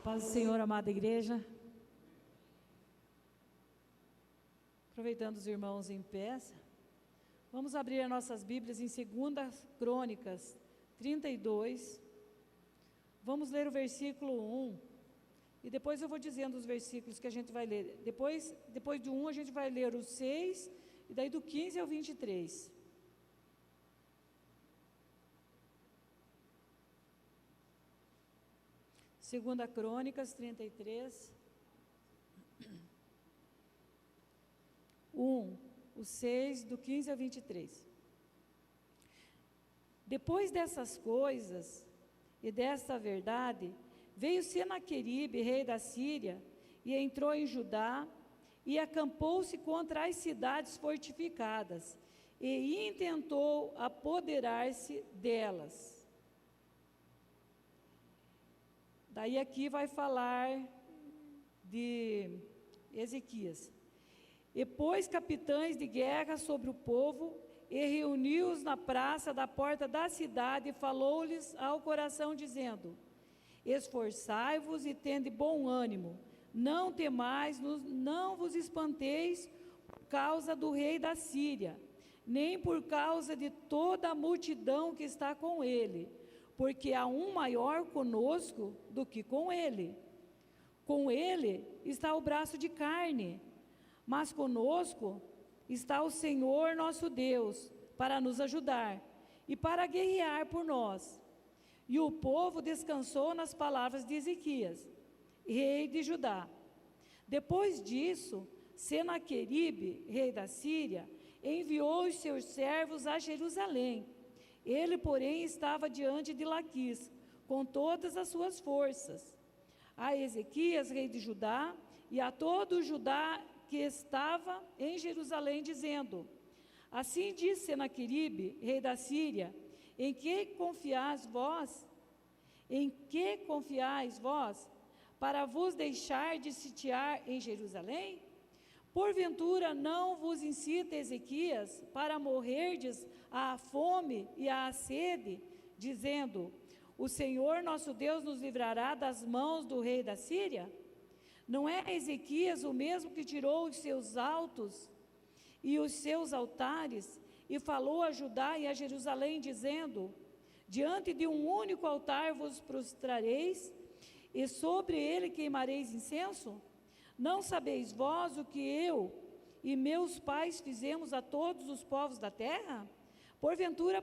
Paz do Senhor, amada igreja. Aproveitando os irmãos em pé, vamos abrir as nossas Bíblias em 2 Crônicas 32. Vamos ler o versículo 1. E depois eu vou dizendo os versículos que a gente vai ler. Depois do 1 a gente vai ler o 6, e daí do 15 ao 23. Segunda Crônicas 33, 1, o 6, do 15 ao 23. Depois dessas coisas e desta verdade, veio Senaqueribe, rei da Síria, e entrou em Judá, e acampou-se contra as cidades fortificadas, e intentou apoderar-se delas. Daí aqui vai falar de Ezequias. E pôs capitães de guerra sobre o povo, e reuniu-os na praça da porta da cidade, e falou-lhes ao coração, dizendo: esforçai-vos e tende bom ânimo, não temais, não vos espanteis por causa do rei da Síria, nem por causa de toda a multidão que está com ele, porque há um maior conosco do que com ele. Com ele está o braço de carne, mas conosco está o Senhor nosso Deus, para nos ajudar e para guerrear por nós. E o povo descansou nas palavras de Ezequias, rei de Judá. Depois disso, Senaqueribe, rei da Síria, enviou os seus servos a Jerusalém. Ele, porém, estava diante de Laquis, com todas as suas forças. A Ezequias, rei de Judá, e a todo o Judá que estava em Jerusalém, dizendo: assim diz Senaqueribe, rei da Síria: em que confiais vós? Em que confiais vós, para vos deixar de sitiar em Jerusalém? Porventura não vos incita Ezequias para morrerdes à fome e à sede, dizendo: o Senhor nosso Deus nos livrará das mãos do rei da Síria? Não é Ezequias o mesmo que tirou os seus altos e os seus altares, e falou a Judá e a Jerusalém, dizendo: diante de um único altar vos prostrareis, e sobre ele queimareis incenso? Não sabeis vós o que eu e meus pais fizemos a todos os povos da terra? Porventura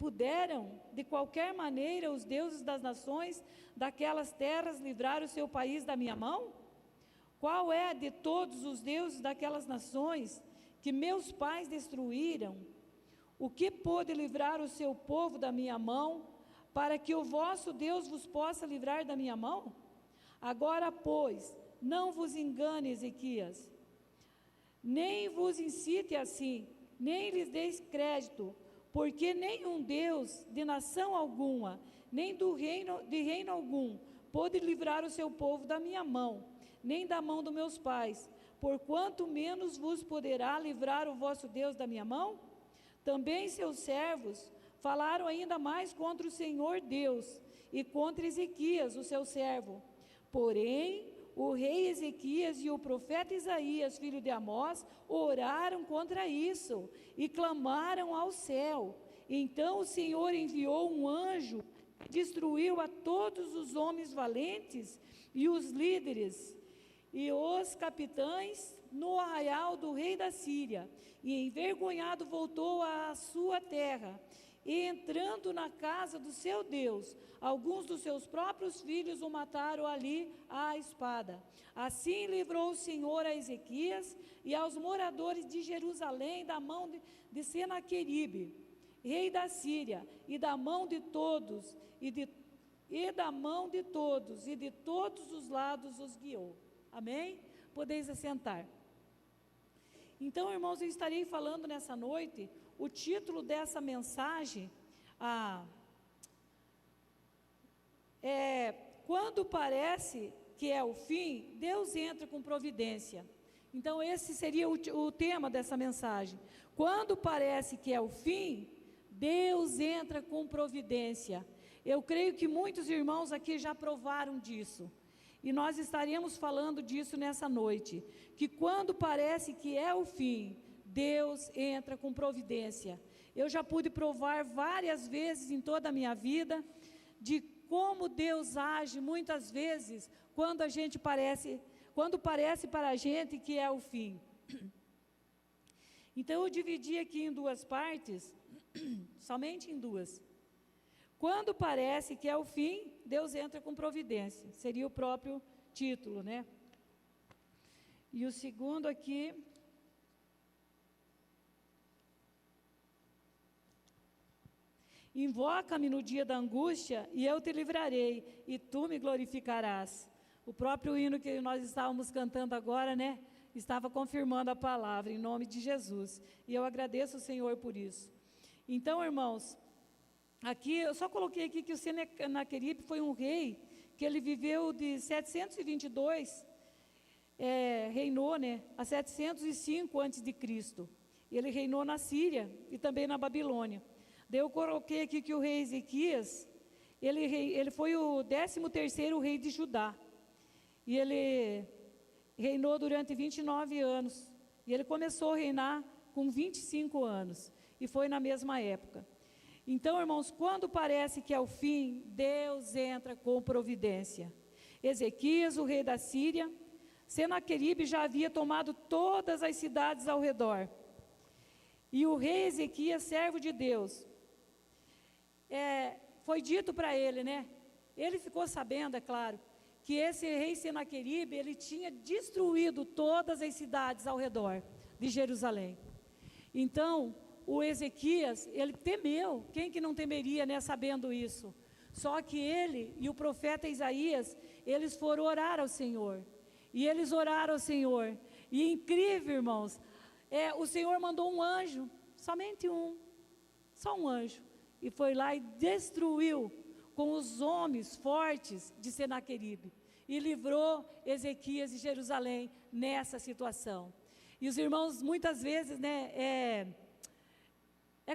puderam, de qualquer maneira, os deuses das nações daquelas terras livrar o seu país da minha mão? Qual é de todos os deuses daquelas nações que meus pais destruíram? O que pôde livrar o seu povo da minha mão, para que o vosso Deus vos possa livrar da minha mão? Agora, pois, não vos engane, Ezequias, nem vos incite assim, nem lhes deis crédito, porque nenhum Deus de nação alguma, nem de reino algum, pôde livrar o seu povo da minha mão, nem da mão dos meus pais, porquanto menos vos poderá livrar o vosso Deus da minha mão? Também seus servos falaram ainda mais contra o Senhor Deus e contra Ezequias, o seu servo. Porém, o rei Ezequias e o profeta Isaías, filho de Amós, oraram contra isso e clamaram ao céu. Então o Senhor enviou um anjo, destruiu a todos os homens valentes e os líderes e os capitães no arraial do rei da Síria, e envergonhado voltou à sua terra, e entrando na casa do seu Deus, alguns dos seus próprios filhos o mataram ali à espada. Assim livrou o Senhor a Ezequias e aos moradores de Jerusalém da mão de Senaqueribe, rei da Síria, e da mão de todos, e de todos os lados os guiou. Amém? Podeis assentar. Então, irmãos, eu estarei falando nessa noite, o título dessa mensagem quando parece que é o fim, Deus entra com providência. Então esse seria o tema dessa mensagem. Quando parece que é o fim, Deus entra com providência. Eu creio que muitos irmãos aqui já provaram disso. E nós estaremos falando disso nessa noite, que quando parece que é o fim, Deus entra com providência. Eu já pude provar várias vezes em toda a minha vida, de como Deus age muitas vezes, quando parece para a gente que é o fim. Então eu dividi aqui em duas partes, somente em duas. Quando parece que é o fim, Deus entra com providência. Seria o próprio título, né? E o segundo aqui... Invoca-me no dia da angústia, e eu te livrarei, e tu me glorificarás. O próprio hino que nós estávamos cantando agora, né? Estava confirmando a palavra, em nome de Jesus. E eu agradeço o Senhor por isso. Então, irmãos, aqui, eu só coloquei aqui que o Senaqueribe foi um rei, que ele viveu de 722, reinou, né? A 705 a.C. Ele reinou na Síria e também na Babilônia. Daí eu coloquei aqui que o rei Ezequias, ele foi o 13º rei de Judá. E ele reinou durante 29 anos. E ele começou a reinar com 25 anos. E foi na mesma época. Então, irmãos, quando parece que é o fim, Deus entra com providência. Ezequias, o rei da Síria, Senaqueribe já havia tomado todas as cidades ao redor. E o rei Ezequias, servo de Deus, foi dito para ele, né? Ele ficou sabendo, é claro, que esse rei Senaqueribe, ele tinha destruído todas as cidades ao redor de Jerusalém. Então, o Ezequias, ele temeu. Quem que não temeria, né, sabendo isso? Só que ele e o profeta Isaías, eles foram orar ao Senhor. E eles oraram ao Senhor. E incrível, irmãos, o Senhor mandou um anjo, somente um, só um anjo. E foi lá e destruiu com os homens fortes de Senaqueribe. E livrou Ezequias e Jerusalém nessa situação. E os irmãos, muitas vezes, né, é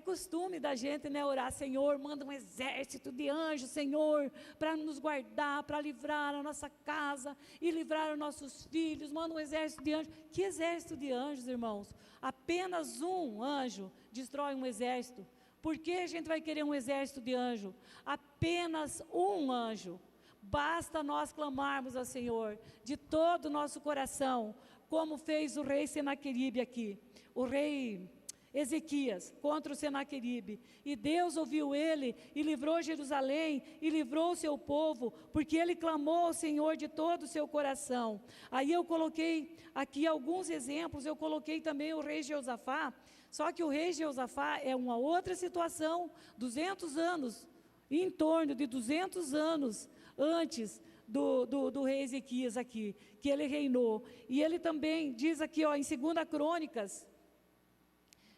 costume da gente, né, orar, Senhor, manda um exército de anjos, Senhor, para nos guardar, para livrar a nossa casa e livrar os nossos filhos, manda um exército de anjos. Que exército de anjos, irmãos? Apenas um anjo destrói um exército. Por que a gente vai querer um exército de anjo? Apenas um anjo. Basta nós clamarmos ao Senhor de todo o nosso coração, como fez o rei Senaqueribe aqui, o rei Ezequias contra o Senaqueribe. E Deus ouviu ele e livrou Jerusalém e livrou o seu povo, porque ele clamou ao Senhor de todo o seu coração. Aí eu coloquei aqui alguns exemplos, eu coloquei também o rei Jeosafá. Só que o rei Jeosafá é uma outra situação, 200 anos, em torno de 200 anos antes do rei Ezequias aqui, que ele reinou. E ele também diz aqui, ó, em 2 Crônicas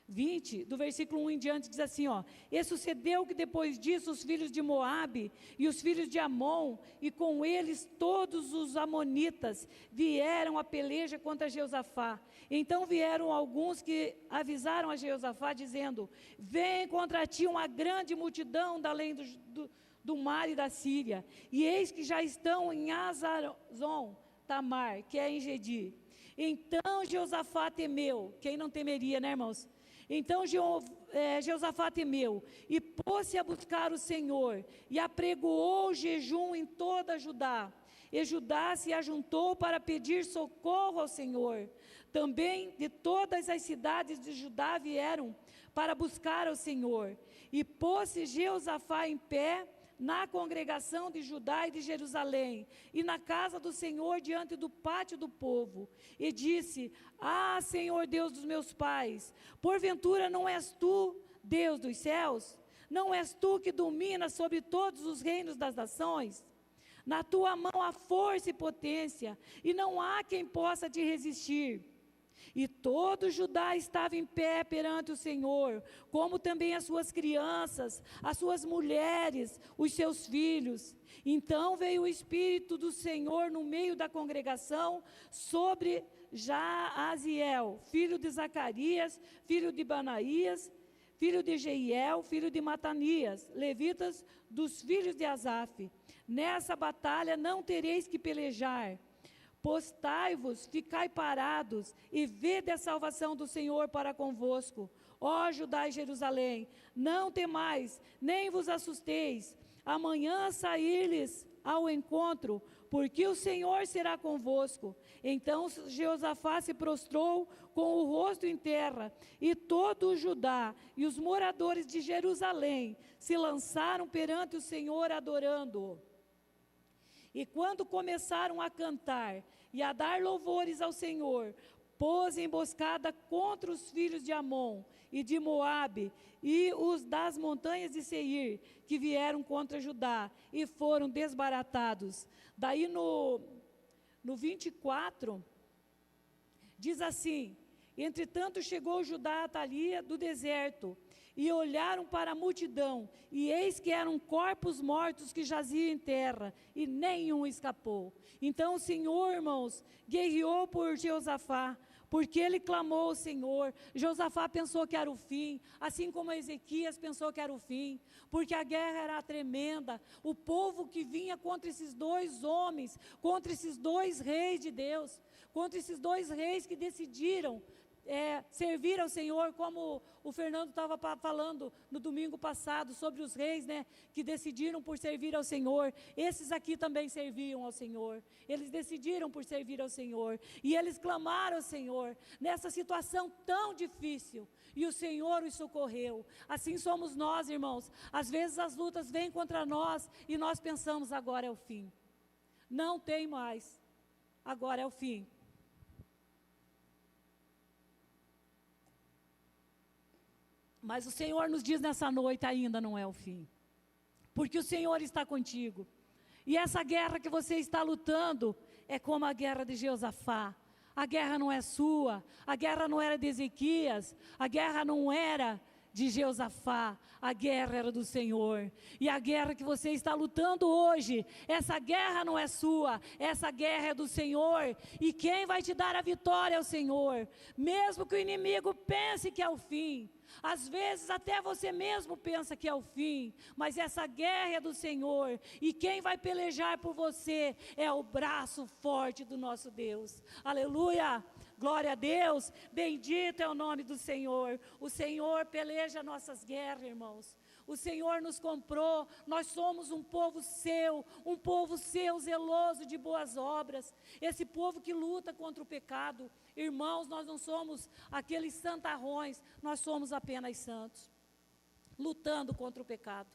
20, do versículo 1 em diante, diz assim, ó: E sucedeu que depois disso os filhos de Moabe e os filhos de Amon, e com eles todos os amonitas, vieram a peleja contra Jeosafá. Então vieram alguns que avisaram a Jeosafá, dizendo: Vem contra ti uma grande multidão da além do mar e da Síria, e eis que já estão em Hazazon Tamar, que é em Gedi. Então Jeosafá temeu. Quem não temeria, né, irmãos? Então Jeosafá temeu e pôs-se a buscar o Senhor e apregoou jejum em toda Judá. E Judá se ajuntou para pedir socorro ao Senhor. Também de todas as cidades de Judá vieram para buscar ao Senhor. E pôs-se Jeosafá em pé na congregação de Judá e de Jerusalém, e na casa do Senhor diante do pátio do povo, e disse: Ah, Senhor Deus dos meus pais, porventura não és tu, Deus dos céus? Não és tu que dominas sobre todos os reinos das nações? Na tua mão há força e potência, e não há quem possa te resistir. E todo Judá estava em pé perante o Senhor, como também as suas crianças, as suas mulheres, os seus filhos. Então veio o Espírito do Senhor no meio da congregação sobre Jaaziel, filho de Zacarias, filho de Banaías, filho de Jeiel, filho de Matanias, levitas dos filhos de Asaf. Nessa batalha não tereis que pelejar. Postai-vos, ficai parados, e vede a salvação do Senhor para convosco. Ó Judá e Jerusalém, não temais, nem vos assusteis. Amanhã saí-lhes ao encontro, porque o Senhor será convosco. Então Jeosafá se prostrou com o rosto em terra, e todo o Judá e os moradores de Jerusalém se lançaram perante o Senhor adorando-o. E quando começaram a cantar e a dar louvores ao Senhor, pôs emboscada contra os filhos de Amon e de Moabe e os das montanhas de Seir, que vieram contra Judá, e foram desbaratados. Daí no 24, diz assim: entretanto chegou Judá a Atalia do deserto, e olharam para a multidão, e eis que eram corpos mortos que jaziam em terra, e nenhum escapou. Então o Senhor, irmãos, guerreou por Jeosafá, porque ele clamou ao Senhor. Josafá pensou que era o fim, assim como Ezequias pensou que era o fim, porque a guerra era tremenda. O povo que vinha contra esses dois homens, contra esses dois reis de Deus, contra esses dois reis que decidiram servir ao Senhor, como o Fernando estava falando no domingo passado, sobre os reis, né, que decidiram por servir ao Senhor. Esses aqui também serviam ao Senhor, eles decidiram por servir ao Senhor, e eles clamaram ao Senhor, nessa situação tão difícil, e o Senhor os socorreu. Assim somos nós, irmãos. Às vezes as lutas vêm contra nós, e nós pensamos, agora é o fim, não tem mais, agora é o fim. Mas o Senhor nos diz nessa noite, ainda não é o fim, porque o Senhor está contigo, e essa guerra que você está lutando, é como a guerra de Jeosafá. A guerra não é sua, a guerra não era de Ezequias, a guerra não era de Jeosafá, a guerra era do Senhor. E a guerra que você está lutando hoje, essa guerra não é sua, essa guerra é do Senhor, e quem vai te dar a vitória é o Senhor. Mesmo que o inimigo pense que é o fim, às vezes até você mesmo pensa que é o fim, mas essa guerra é do Senhor, e quem vai pelejar por você é o braço forte do nosso Deus. Aleluia! Glória a Deus, bendito é o nome do Senhor. O Senhor peleja nossas guerras, irmãos. O Senhor nos comprou, nós somos um povo seu zeloso de boas obras, esse povo que luta contra o pecado. Irmãos, nós não somos aqueles santarrões, nós somos apenas santos, lutando contra o pecado.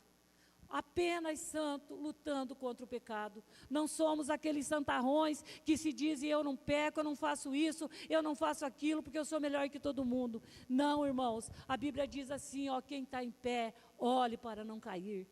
Apenas santo, lutando contra o pecado. Não somos aqueles santarrões que se dizem, eu não peco, eu não faço isso, eu não faço aquilo, porque eu sou melhor que todo mundo. Não, irmãos, a Bíblia diz assim, ó, quem está em pé, olhe para não cair.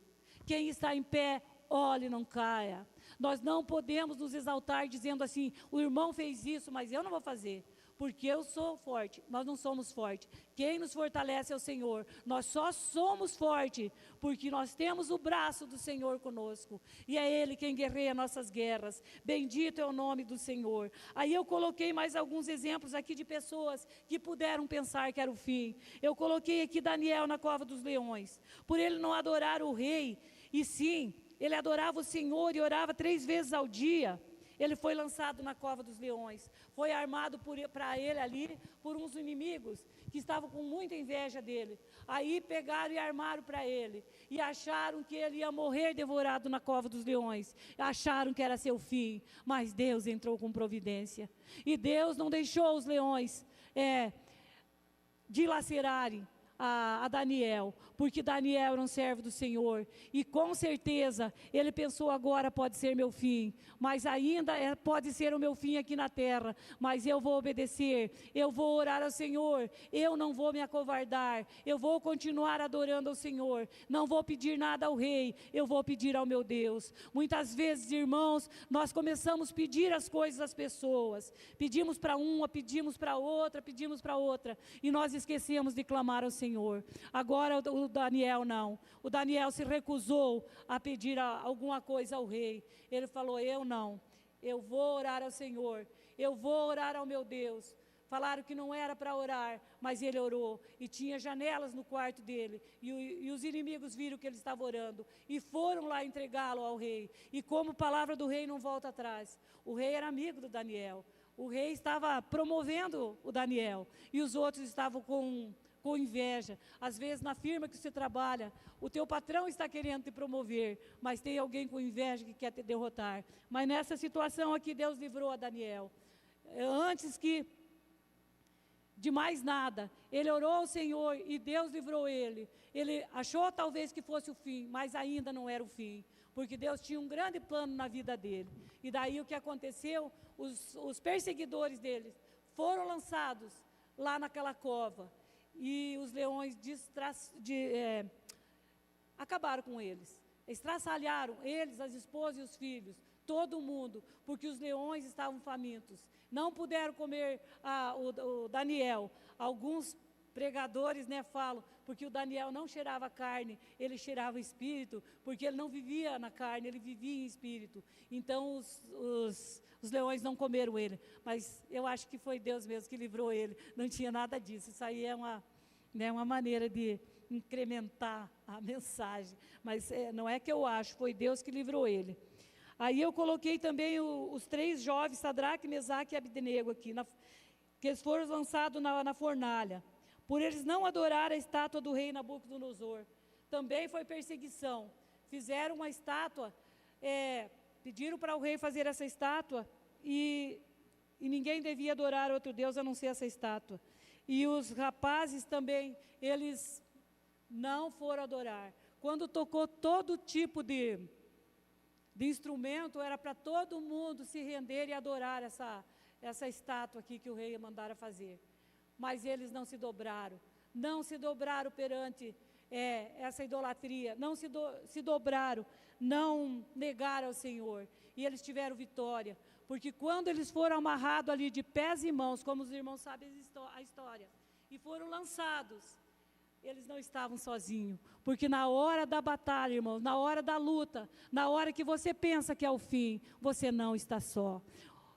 Quem está em pé, olhe e não caia. Nós não podemos nos exaltar dizendo assim, o irmão fez isso, mas eu não vou fazer, porque eu sou forte. Nós não somos fortes. Quem nos fortalece é o Senhor. Nós só somos fortes porque nós temos o braço do Senhor conosco, e é Ele quem guerreia nossas guerras. Bendito é o nome do Senhor. Aí eu coloquei mais alguns exemplos aqui de pessoas que puderam pensar que era o fim. Eu coloquei aqui Daniel na cova dos leões, por ele não adorar o rei, e sim, ele adorava o Senhor e orava 3 vezes ao dia. Ele foi lançado na cova dos leões, foi armado para ele ali, por uns inimigos, que estavam com muita inveja dele. Aí pegaram e armaram para ele, e acharam que ele ia morrer devorado na cova dos leões, acharam que era seu fim, mas Deus entrou com providência, e Deus não deixou os leões dilacerarem a Daniel, porque Daniel era um servo do Senhor, e com certeza ele pensou, agora pode ser meu fim, mas ainda pode ser o meu fim aqui na terra, mas eu vou obedecer, eu vou orar ao Senhor, eu não vou me acovardar, eu vou continuar adorando ao Senhor, não vou pedir nada ao rei, eu vou pedir ao meu Deus. Muitas vezes, irmãos, nós começamos a pedir as coisas às pessoas, pedimos para uma, pedimos para outra, e nós esquecemos de clamar ao Senhor. Agora o Daniel não, o Daniel se recusou a pedir alguma coisa ao rei. Ele falou, eu não, eu vou orar ao Senhor, eu vou orar ao meu Deus, falaram que não era para orar, mas ele orou, e tinha janelas no quarto dele, e os inimigos viram que ele estava orando, e foram lá entregá-lo ao rei, e como palavra do rei não volta atrás, o rei era amigo do Daniel, o rei estava promovendo o Daniel, e os outros estavam com inveja. Às vezes na firma que você trabalha, o teu patrão está querendo te promover, mas tem alguém com inveja que quer te derrotar. Mas nessa situação aqui, Deus livrou a Daniel. Antes de mais nada, ele orou ao Senhor e Deus livrou ele. Ele achou talvez que fosse o fim, mas ainda não era o fim, porque Deus tinha um grande plano na vida dele. E daí o que aconteceu? Os perseguidores dele foram lançados lá naquela cova, e os leões acabaram com eles, estraçalharam eles, as esposas e os filhos, todo mundo, porque os leões estavam famintos, não puderam comer o Daniel. Alguns pregadores falam, porque o Daniel não cheirava carne, ele cheirava espírito, porque ele não vivia na carne, ele vivia em espírito. Então os leões não comeram ele, mas eu acho que foi Deus mesmo que livrou ele, não tinha nada disso. Isso aí é uma maneira de incrementar a mensagem, mas não é que eu acho, foi Deus que livrou ele. Aí eu coloquei também os 3 jovens, Sadraque, Mesaque e Abdenego aqui, que eles foram lançados na fornalha, por eles não adorar a estátua do rei Nabucodonosor. Também foi perseguição, fizeram uma estátua, pediram para o rei fazer essa estátua, e ninguém devia adorar outro Deus a não ser essa estátua. E os rapazes também, eles não foram adorar. Quando tocou todo tipo de instrumento, era para todo mundo se render e adorar essa estátua aqui que o rei mandara fazer. Mas eles não se dobraram perante essa idolatria, não se dobraram, não negaram ao Senhor, e eles tiveram vitória, porque quando eles foram amarrados ali de pés e mãos, como os irmãos sabem a história, e foram lançados, eles não estavam sozinhos, porque na hora da batalha, irmãos, na hora da luta, na hora que você pensa que é o fim, você não está só.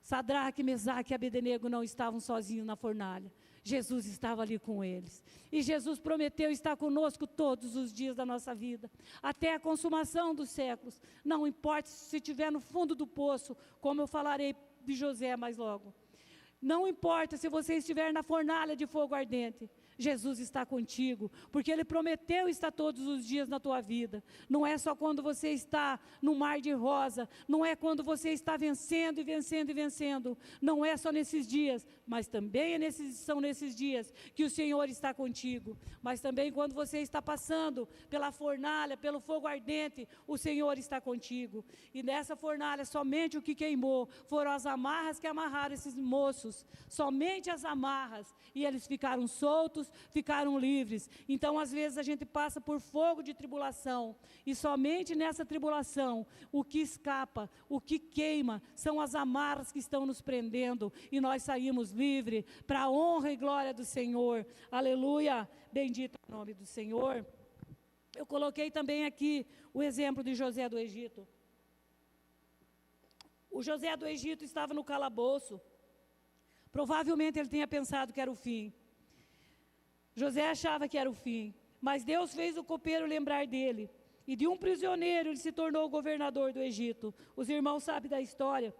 Sadraque, Mesaque e Abdenego não estavam sozinhos na fornalha. Jesus estava ali com eles. E Jesus prometeu estar conosco todos os dias da nossa vida, até a consumação dos séculos. Não importa se estiver no fundo do poço, como eu falarei de José mais logo. Não importa se você estiver na fornalha de fogo ardente, Jesus está contigo, porque Ele prometeu estar todos os dias na tua vida. Não é só quando você está no mar de rosa, não é quando você está vencendo e vencendo e vencendo, não é só nesses dias, mas também são nesses dias que o Senhor está contigo. Mas também quando você está passando pela fornalha, pelo fogo ardente, o Senhor está contigo. E nessa fornalha, somente o que queimou foram as amarras que amarraram esses moços, somente as amarras, e eles ficaram soltos, ficaram livres. Então às vezes a gente passa por fogo de tribulação, e somente nessa tribulação, o que escapa, o que queima, são as amarras que estão nos prendendo, e nós saímos livres, para a honra e glória do Senhor. Aleluia, bendito é o nome do Senhor. Eu coloquei também aqui o exemplo de José do Egito. O José do Egito estava no calabouço, provavelmente ele tinha pensado que era o fim. José achava que era o fim, mas Deus fez o copeiro lembrar dele, e de um prisioneiro ele se tornou governador do Egito. Os irmãos sabem da história,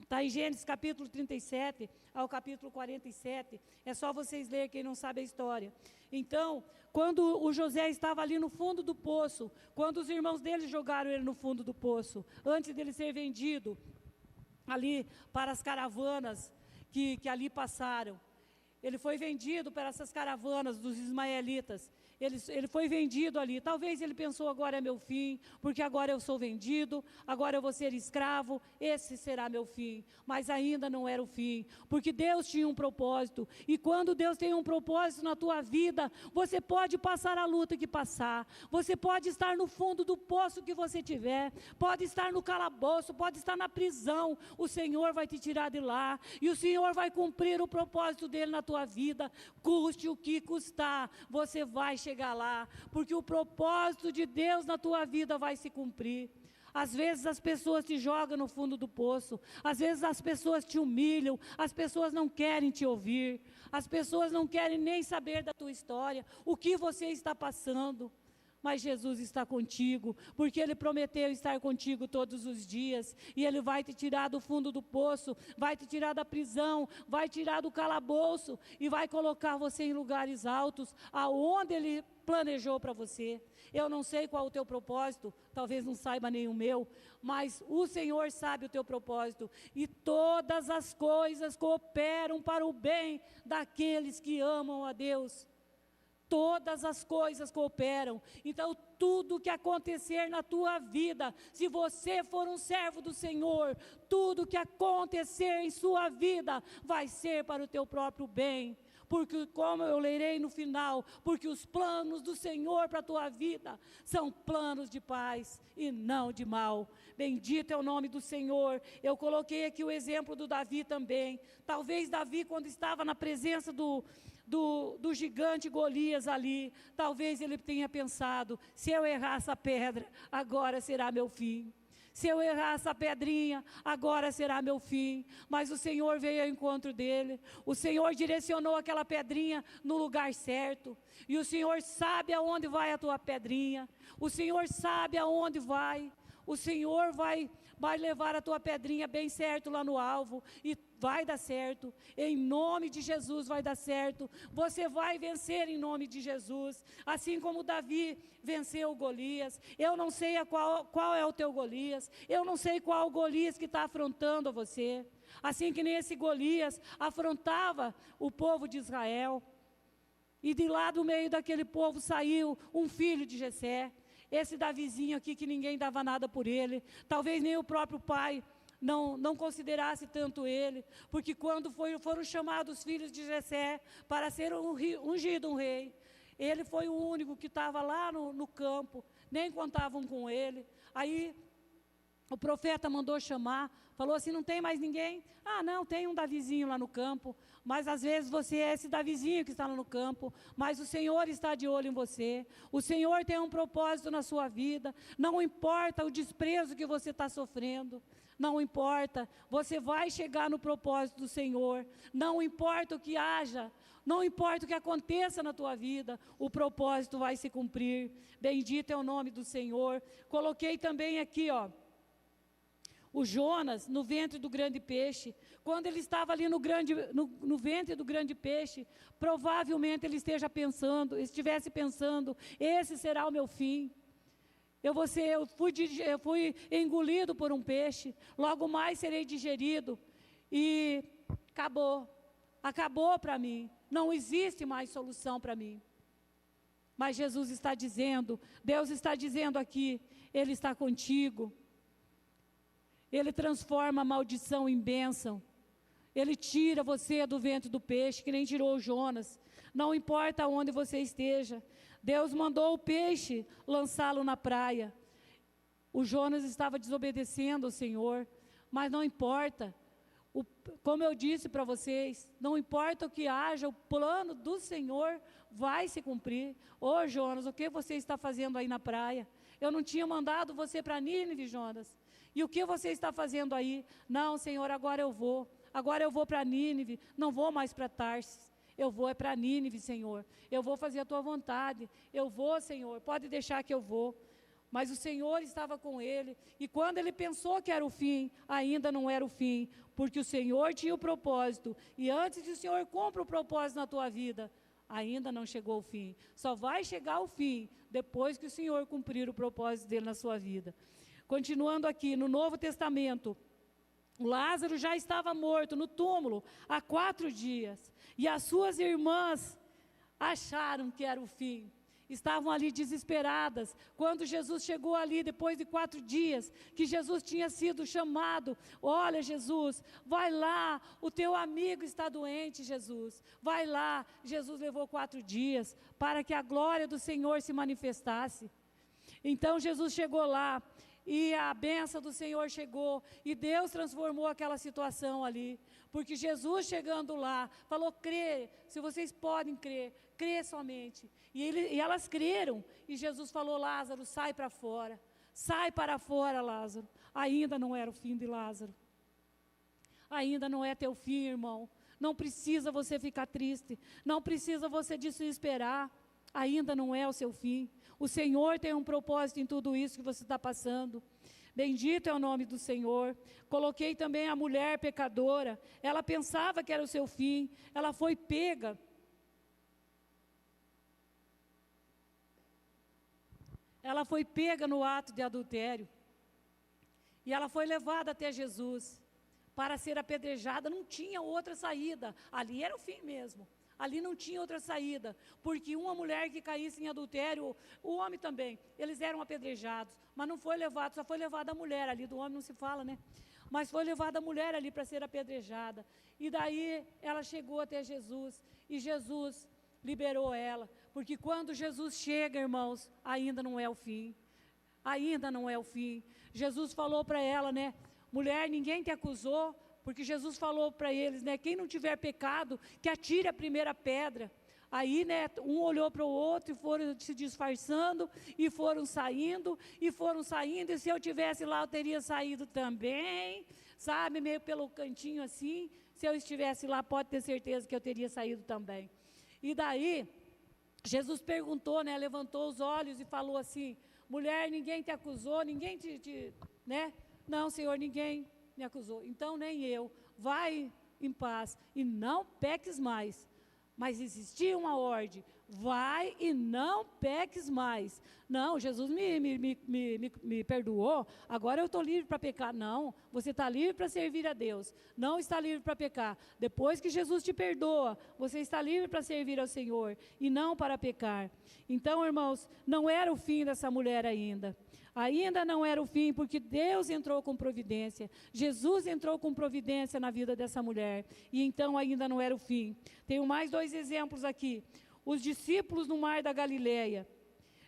está em Gênesis capítulo 37 ao capítulo 47, é só vocês lerem quem não sabe a história. Então, quando o José estava ali no fundo do poço, quando os irmãos dele jogaram ele no fundo do poço, antes dele ser vendido ali para as caravanas que ali passaram, ele foi vendido para essas caravanas dos ismaelitas. Ele foi vendido ali. Talvez ele pensou, agora é meu fim, porque agora eu sou vendido, agora eu vou ser escravo, esse será meu fim. Mas ainda não era o fim, porque Deus tinha um propósito. E quando Deus tem um propósito na tua vida, você pode passar a luta que passar, você pode estar no fundo do poço que você tiver, pode estar no calabouço, pode estar na prisão, o Senhor vai te tirar de lá, e o Senhor vai cumprir o propósito dele na tua vida, custe o que custar, você vai chegar lá, porque o propósito de Deus na tua vida vai se cumprir. Às vezes as pessoas te jogam no fundo do poço, às vezes as pessoas te humilham, as pessoas não querem te ouvir, as pessoas não querem nem saber da tua história, o que você está passando. Mas Jesus está contigo, porque Ele prometeu estar contigo todos os dias, e Ele vai te tirar do fundo do poço, vai te tirar da prisão, vai tirar do calabouço, e vai colocar você em lugares altos, aonde Ele planejou para você. Eu não sei qual o teu propósito, talvez não saiba nem o meu, mas o Senhor sabe o teu propósito, e todas as coisas cooperam para o bem daqueles que amam a Deus. Todas as coisas cooperam. Então, tudo que acontecer na tua vida, se você for um servo do Senhor, tudo que acontecer em sua vida, vai ser para o teu próprio bem. Porque, como eu lerei no final, porque os planos do Senhor para a tua vida são planos de paz e não de mal. Bendito é o nome do Senhor. Eu coloquei aqui o exemplo do Davi também. Talvez Davi, quando estava na presença do gigante Golias ali, talvez ele tenha pensado, se eu errar essa pedra, agora será meu fim. Se eu errar essa pedrinha, agora será meu fim. Mas o Senhor veio ao encontro dele, o Senhor direcionou aquela pedrinha no lugar certo, e o Senhor sabe aonde vai a tua pedrinha, o Senhor sabe aonde vai, o Senhor vai levar a tua pedrinha bem certo lá no alvo, e vai dar certo, em nome de Jesus vai dar certo, você vai vencer em nome de Jesus, assim como Davi venceu o Golias. Eu não sei qual é o teu Golias, eu não sei qual o Golias que está afrontando a você, assim que nem esse Golias afrontava o povo de Israel, e de lá do meio daquele povo saiu um filho de Jessé, esse Davizinho aqui que ninguém dava nada por ele, talvez nem o próprio pai não considerasse tanto ele, porque quando foram chamados os filhos de Jessé para ser ungido um rei, ele foi o único que estava lá no campo, nem contavam com ele. Aí o profeta mandou chamar, falou assim, não tem mais ninguém? Ah, não, tem um Davizinho lá no campo, mas às vezes você é esse Davizinho que está lá no campo, mas o Senhor está de olho em você, o Senhor tem um propósito na sua vida, não importa o desprezo que você está sofrendo, não importa, você vai chegar no propósito do Senhor, não importa o que haja, não importa o que aconteça na tua vida, o propósito vai se cumprir, bendito é o nome do Senhor. Coloquei também aqui, o Jonas no ventre do grande peixe, quando ele estava ali no ventre do grande peixe, provavelmente ele estivesse pensando, esse será o meu fim. Eu fui engolido por um peixe, logo mais serei digerido, e acabou para mim, não existe mais solução para mim. Mas Jesus está dizendo, Deus está dizendo aqui, Ele está contigo, Ele transforma a maldição em bênção, Ele tira você do ventre do peixe, que nem tirou o Jonas, não importa onde você esteja, Deus mandou o peixe lançá-lo na praia. O Jonas estava desobedecendo ao Senhor, mas não importa. Como eu disse para vocês, não importa o que haja, o plano do Senhor vai se cumprir. Ô Jonas, o que você está fazendo aí na praia? Eu não tinha mandado você para Nínive, Jonas. E o que você está fazendo aí? Não, Senhor, agora eu vou para Nínive, não vou mais para Tarsis. Eu vou para Nínive, Senhor, eu vou fazer a tua vontade, eu vou, Senhor, pode deixar que eu vou. Mas o Senhor estava com ele, e quando ele pensou que era o fim, ainda não era o fim, porque o Senhor tinha o propósito, e antes que o Senhor cumpra o propósito na tua vida, ainda não chegou o fim, só vai chegar o fim, depois que o Senhor cumprir o propósito dele na sua vida. Continuando aqui, no Novo Testamento, Lázaro já estava morto no túmulo há 4 dias, e as suas irmãs acharam que era o fim, estavam ali desesperadas, quando Jesus chegou ali, depois de 4 dias, que Jesus tinha sido chamado, olha Jesus, vai lá, o teu amigo está doente, Jesus, vai lá. Jesus levou 4 dias, para que a glória do Senhor se manifestasse. Então Jesus chegou lá, e a bênção do Senhor chegou, e Deus transformou aquela situação ali, porque Jesus chegando lá, falou, crê, se vocês podem crer, crê somente, e elas creram, e Jesus falou, Lázaro, sai para fora, sai para fora, Lázaro. Ainda não era o fim de Lázaro. Ainda não é teu fim, irmão. Não precisa você ficar triste. Não precisa você desesperar. Ainda não é o seu fim. O Senhor tem um propósito em tudo isso que você está passando. Bendito é o nome do Senhor. Coloquei também a mulher pecadora. Ela pensava que era o seu fim. Ela foi pega. Ela foi pega no ato de adultério. E ela foi levada até Jesus para ser apedrejada. Não tinha outra saída. Ali era o fim mesmo. Ali não tinha outra saída, porque uma mulher que caísse em adultério, o homem também, eles eram apedrejados, mas não foi levado, só foi levada a mulher ali, do homem não se fala, né? Mas foi levada a mulher ali para ser apedrejada, e daí ela chegou até Jesus, e Jesus liberou ela, porque quando Jesus chega, irmãos, ainda não é o fim, ainda não é o fim. Jesus falou para ela, né, mulher, ninguém te acusou? Porque Jesus falou para eles, né, quem não tiver pecado, que atire a primeira pedra. Aí, né, um olhou para o outro e foram se disfarçando, e foram saindo, e se eu tivesse lá, eu teria saído também, sabe, meio pelo cantinho assim, se eu estivesse lá, pode ter certeza que eu teria saído também. E daí, Jesus perguntou, né, levantou os olhos e falou assim, mulher, ninguém te acusou, ninguém né, não, Senhor, ninguém me acusou, então nem eu, vai em paz e não peques mais. Mas existia uma ordem, vai e não peques mais. Não, Jesus me perdoou, agora eu estou livre para pecar. Não, você está livre para servir a Deus, não está livre para pecar. Depois que Jesus te perdoa, você está livre para servir ao Senhor e não para pecar. Então, irmãos, não era o fim dessa mulher ainda. Ainda não era o fim, porque Deus entrou com providência. Jesus entrou com providência na vida dessa mulher. E então ainda não era o fim. Tenho mais 2 exemplos aqui. Os discípulos no mar da Galileia.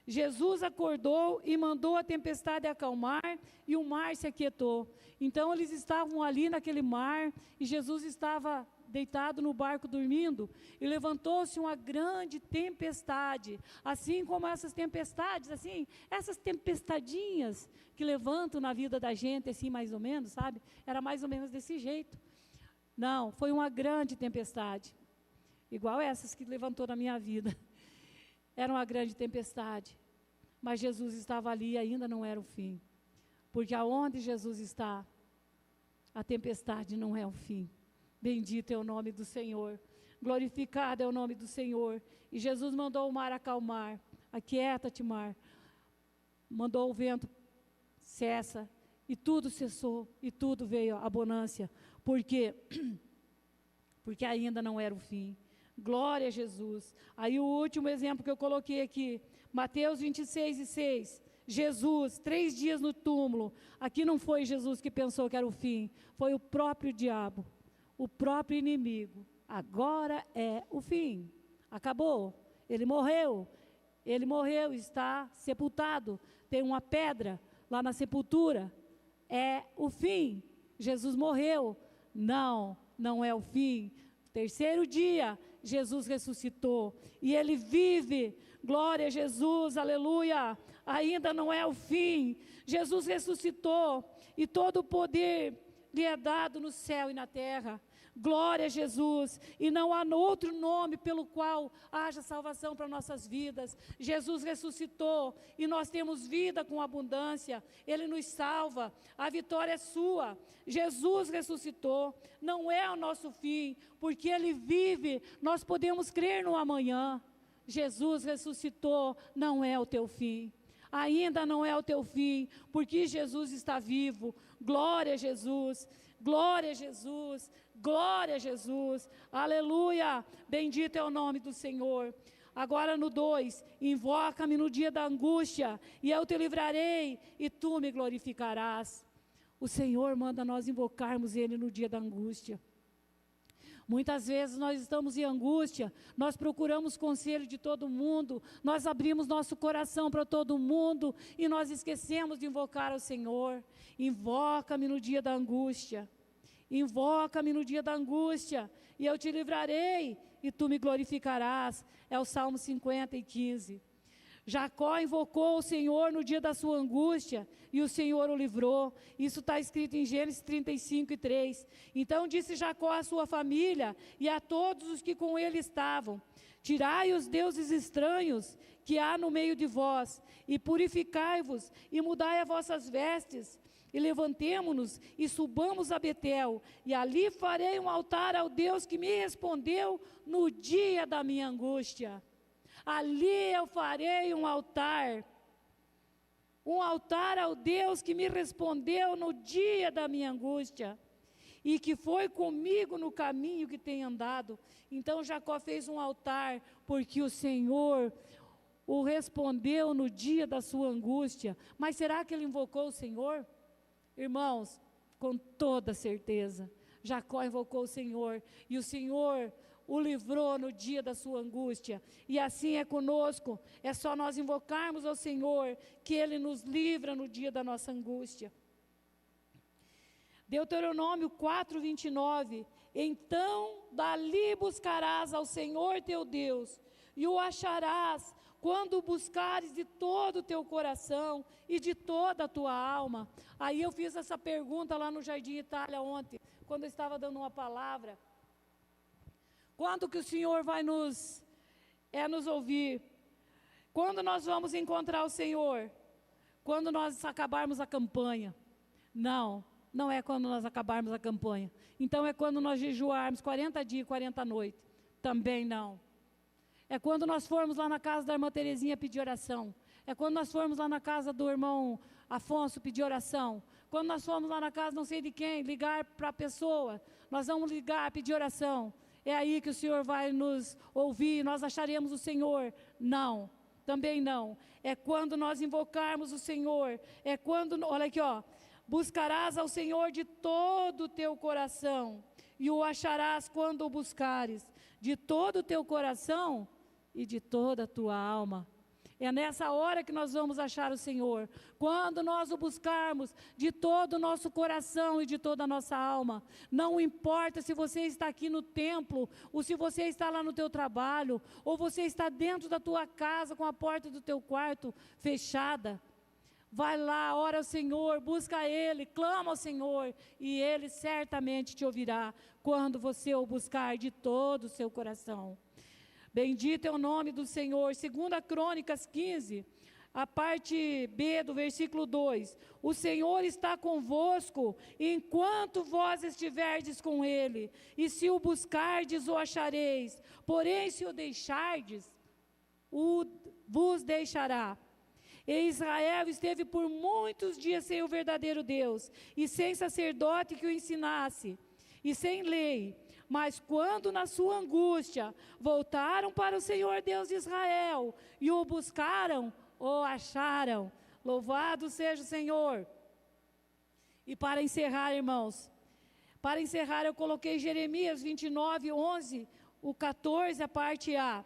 Jesus acordou e mandou a tempestade acalmar e o mar se aquietou. Então eles estavam ali naquele mar e Jesus estava deitado no barco dormindo, e levantou-se uma grande tempestade, assim como essas tempestades, assim, essas tempestadinhas que levantam na vida da gente, assim mais ou menos, sabe? Era mais ou menos desse jeito. Não, foi uma grande tempestade, igual essas que levantou na minha vida. Era uma grande tempestade, mas Jesus estava ali e ainda não era o fim, porque aonde Jesus está, a tempestade não é o fim. Bendito é o nome do Senhor, glorificado é o nome do Senhor. E Jesus mandou o mar acalmar, aquieta-te mar, mandou o vento, cessa, e tudo cessou, e tudo veio a bonança, porque ainda não era o fim. Glória a Jesus. Aí o último exemplo que eu coloquei aqui, Mateus 26:6, Jesus, 3 dias no túmulo. Aqui não foi Jesus que pensou que era o fim, foi o próprio diabo, o próprio inimigo. Agora é o fim, acabou, ele morreu, está sepultado, tem uma pedra lá na sepultura, é o fim, Jesus morreu. Não, não é o fim. 3º dia, Jesus ressuscitou, e Ele vive, glória a Jesus, aleluia, ainda não é o fim, Jesus ressuscitou, e todo o poder lhe é dado no céu e na terra, glória a Jesus, e não há outro nome pelo qual haja salvação para nossas vidas. Jesus ressuscitou, e nós temos vida com abundância, Ele nos salva, a vitória é sua. Jesus ressuscitou, não é o nosso fim, porque Ele vive, nós podemos crer no amanhã. Jesus ressuscitou, não é o teu fim. Ainda não é o teu fim, porque Jesus está vivo. Glória a Jesus, glória a Jesus, glória a Jesus, aleluia, bendito é o nome do Senhor. Agora no 2, invoca-me no dia da angústia, e eu te livrarei, e tu me glorificarás. O Senhor manda nós invocarmos Ele no dia da angústia. Muitas vezes nós estamos em angústia, nós procuramos conselho de todo mundo, nós abrimos nosso coração para todo mundo, e nós esquecemos de invocar ao Senhor. Invoca-me no dia da angústia, invoca-me no dia da angústia, e eu te livrarei, e tu me glorificarás. É o Salmo 50:15. Jacó invocou o Senhor no dia da sua angústia, e o Senhor o livrou. Isso está escrito em Gênesis 35:3. Então disse Jacó à sua família e a todos os que com ele estavam: tirai os deuses estranhos que há no meio de vós, e purificai-vos, e mudai as vossas vestes, e levantemo-nos, e subamos a Betel, e ali farei um altar ao Deus que me respondeu no dia da minha angústia. Ali eu farei um altar ao Deus que me respondeu no dia da minha angústia, e que foi comigo no caminho que tem andado. Então Jacó fez um altar, porque o Senhor o respondeu no dia da sua angústia. Mas será que ele invocou o Senhor? Irmãos, com toda certeza, Jacó invocou o Senhor, e o Senhor o livrou no dia da sua angústia. E assim é conosco, é só nós invocarmos ao Senhor, que Ele nos livra no dia da nossa angústia. Deuteronômio 4:29, então dali buscarás ao Senhor teu Deus, e o acharás, quando o buscares de todo o teu coração e de toda a tua alma. Aí eu fiz essa pergunta lá no Jardim Itália ontem, quando eu estava dando uma palavra. Quando que o Senhor vai nos ouvir? Quando nós vamos encontrar o Senhor? Quando nós acabarmos a campanha? Não, não é quando nós acabarmos a campanha. Então é quando nós jejuarmos 40 dias e 40 noites. Também não. É quando nós formos lá na casa da irmã Terezinha pedir oração. É quando nós formos lá na casa do irmão Afonso pedir oração. Quando nós formos lá na casa não sei de quem, ligar para a pessoa, nós vamos ligar, pedir oração. É aí que o Senhor vai nos ouvir, nós acharemos o Senhor? Não, também não. É quando nós invocarmos o Senhor, é quando, olha aqui ó, buscarás ao Senhor de todo o teu coração, e o acharás quando o buscares, de todo o teu coração e de toda a tua alma. É nessa hora que nós vamos achar o Senhor, quando nós o buscarmos de todo o nosso coração e de toda a nossa alma. Não importa se você está aqui no templo, ou se você está lá no teu trabalho, ou você está dentro da tua casa com a porta do teu quarto fechada. Vai lá, ora ao Senhor, busca Ele, clama ao Senhor, e Ele certamente te ouvirá, quando você o buscar de todo o seu coração. Bendito é o nome do Senhor. 2 Crônicas 15, a parte B do versículo 2. O Senhor está convosco, enquanto vós estiverdes com Ele, e se o buscardes, o achareis. Porém, se o deixardes, vos deixará. E Israel esteve por muitos dias sem o verdadeiro Deus, e sem sacerdote que o ensinasse, e sem lei. Mas quando na sua angústia voltaram para o Senhor Deus de Israel e o buscaram, o acharam. Louvado seja o Senhor. E para encerrar, irmãos, para encerrar eu coloquei Jeremias 29:11, o 14, a parte A.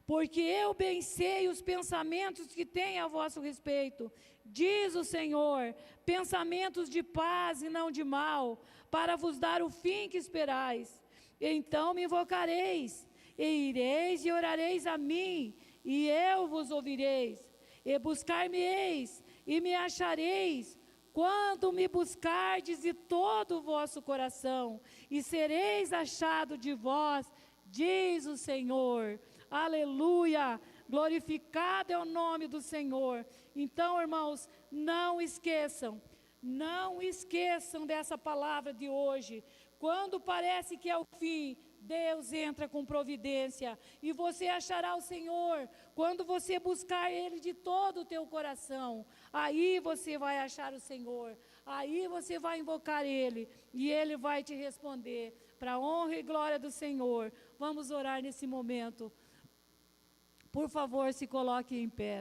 Porque eu bem sei os pensamentos que tenho a vosso respeito, diz o Senhor, pensamentos de paz e não de mal, para vos dar o fim que esperais. Então me invocareis, e ireis e orareis a mim, e eu vos ouvireis, e buscar-me-eis, e me achareis, quando me buscardes de todo o vosso coração, e sereis achado de vós, diz o Senhor. Aleluia, glorificado é o nome do Senhor. Então, irmãos, não esqueçam dessa palavra de hoje. Quando parece que é o fim, Deus entra com providência, e você achará o Senhor, quando você buscar Ele de todo o teu coração. Aí você vai achar o Senhor, aí você vai invocar Ele, e Ele vai te responder, para a honra e glória do Senhor. Vamos orar nesse momento. Por favor, se coloque em pé.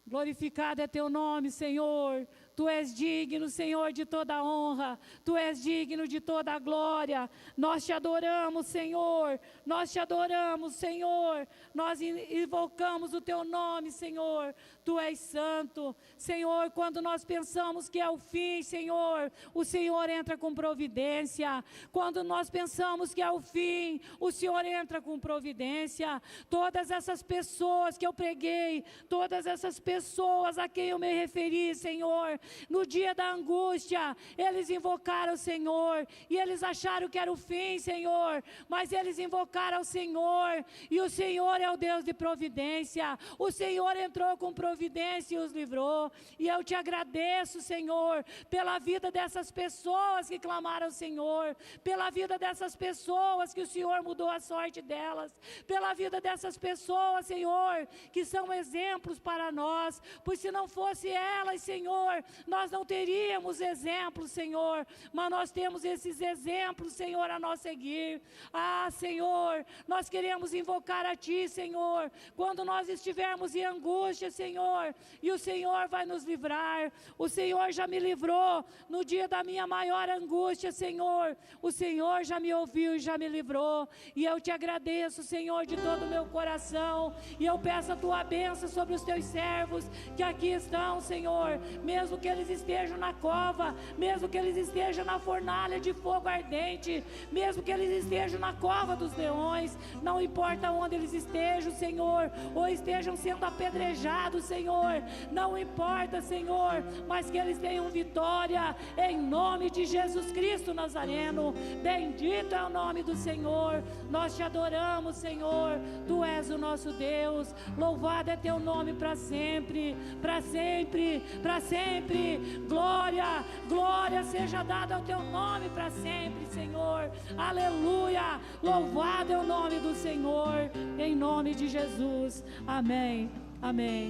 Glorificado é teu nome, Senhor. Tu és digno, Senhor, de toda honra. Tu és digno de toda glória. Nós te adoramos, Senhor. Nós te adoramos, Senhor. Nós invocamos o teu nome, Senhor. Tu és santo. Senhor, quando nós pensamos que é o fim, Senhor, o Senhor entra com providência. Quando nós pensamos que é o fim, o Senhor entra com providência. Todas essas pessoas que eu preguei, todas essas pessoas a quem eu me referi, Senhor, no dia da angústia, eles invocaram o Senhor, e eles acharam que era o fim, Senhor, mas eles invocaram o Senhor, e o Senhor é o Deus de providência. O Senhor entrou com providência e os livrou, e eu te agradeço, Senhor, pela vida dessas pessoas que clamaram ao Senhor, pela vida dessas pessoas que o Senhor mudou a sorte delas, pela vida dessas pessoas, Senhor, que são exemplos para nós, pois se não fosse elas, Senhor, nós não teríamos exemplos, Senhor, mas nós temos esses exemplos, Senhor, a nós seguir. Ah, Senhor, nós queremos invocar a Ti, Senhor, quando nós estivermos em angústia, Senhor, e o Senhor vai nos livrar. O Senhor já me livrou no dia da minha maior angústia, Senhor. O Senhor já me ouviu e já me livrou, e eu te agradeço, Senhor, de todo o meu coração, e eu peço a Tua bênção sobre os Teus servos que aqui estão, Senhor, mesmo que eles estejam na cova, mesmo que eles estejam na fornalha de fogo ardente, mesmo que eles estejam na cova dos leões, não importa onde eles estejam, Senhor, ou estejam sendo apedrejados, Senhor, não importa, Senhor, mas que eles tenham vitória, em nome de Jesus Cristo Nazareno. Bendito é o nome do Senhor. Nós te adoramos, Senhor. Tu és o nosso Deus. Louvado é teu nome para sempre, para sempre, para sempre. Glória, glória seja dada ao teu nome para sempre, Senhor. Aleluia. Louvado é o nome do Senhor, em nome de Jesus. Amém. Amém.